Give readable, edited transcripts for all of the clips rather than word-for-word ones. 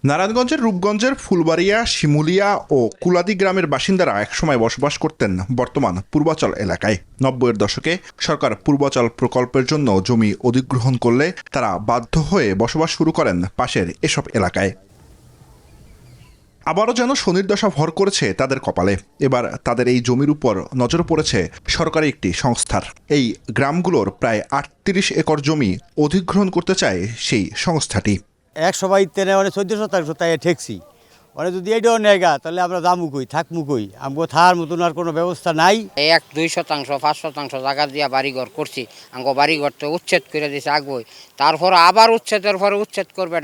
নারায়ণগঞ্জের রূপগঞ্জের ফুলবাড়িয়া, শিমুলিয়া ও কুলাদি গ্রামের বাসিন্দারা একসময় বসবাস করতেন বর্তমান পূর্বাচল এলাকায়। ৯০-এর দশকে সরকার পূর্বাচল প্রকল্পের জন্য জমি অধিগ্রহণ করলে তারা বাধ্য হয়ে বসবাস শুরু করেন পাশের এসব এলাকায়। আবারও যেন শনির দশা ভর করেছে তাদের কপালে। এবার তাদের এই জমির উপর নজর পড়েছে সরকারি একটি সংস্থার। এই গ্রামগুলোর প্রায় ৩৮ একর জমি অধিগ্রহণ করতে চায় সেই সংস্থাটি। ১০০ বাইতে মানে ১৪ শতাংশ তাই ঠেকছি। মানে যদি এইটাও নেগা তাহলে আমরা যাবো কই, থাকবো কই? আমগো থার মতন আর কোনো ব্যবস্থা নাই। ১-২ শতাংশ ৫ শতাংশ জায়গা দিয়া বাড়িঘর করছি, আমগো বাড়িঘর তো উচ্ছেদ করে দিছে আগবই, তারপর আবার উচ্ছেদের পরে উচ্ছেদ করবেন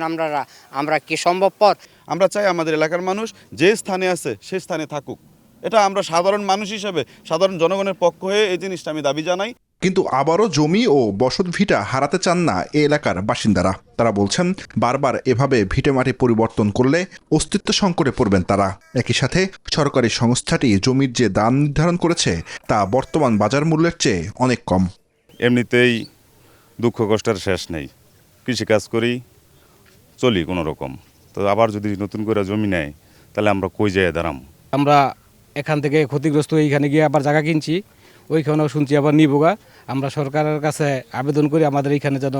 আমরা কি সম্ভবপর? আমরা চাই আমাদের এলাকার মানুষ যে স্থানে আছে সে স্থানে থাকুক। এটা আমরা সাধারণ মানুষ হিসেবে, সাধারণ জনগণের পক্ষ হয়ে এই জিনিসটা আমি দাবি জানাই। কিন্তু আবারও জমি ও বসত ভিটা হারাতে চান না এ এলাকার বাসিন্দারা। তারা বলছেন, বারবার এভাবে ভিটেমাটি পরিবর্তন করলে অস্তিত্ব সংকটে পড়বেন তারা। একই সাথে সরকারি সংস্থাটি জমির যে দাম নির্ধারণ করেছে তা বর্তমান বাজার মূল্যের চেয়ে অনেক কম। এমনিতেই দুঃখ কষ্টের শেষ নেই, কৃষিকাজ করি, চলি কোনো রকম। তো আবার যদি নতুন করে জমি নেয় তাহলে আমরা কই যেয়ে দাঁড়াম? আমরা এখান থেকে ক্ষতিগ্রস্ত এইখানে গিয়ে আবার জায়গা কিনছি, ওইখানেও শুনছি আবার নিবোগা। আমরা সরকারের কাছে আবেদন করি আমাদের এইখানে যেন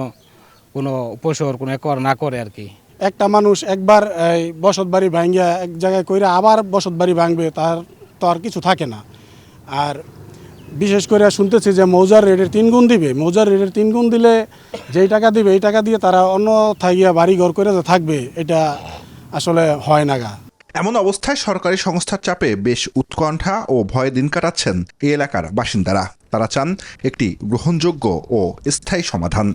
কোনো উপসর কোনো একর না করে আর কি। একটা মানুষ একবার এই বসত বাড়ি ভাঙ্গিয়া এক জায়গায় কইরা আবার বসত বাড়ি ভাঙবে, তার তো আর কিছু থাকে না। আর বিশেষ করে শুনতেছি যে মৌজার রেটের ৩ গুণ দিবে। মৌজার রেটের 3 গুণ দিলে যেই টাকা দিবে এই টাকা দিয়ে তারা অন্য থাইয়া বাড়ি ঘর করে যে থাকবে, এটা আসলে হয় না গা। এমন অবস্থায় সরকারি সংস্থার চাপে বেশ উৎকণ্ঠা ও ভয়ে দিন কাটাচ্ছেন এই এলাকার বাসিন্দারা। তারা চান একটি গ্রহণযোগ্য ও স্থায়ী সমাধান।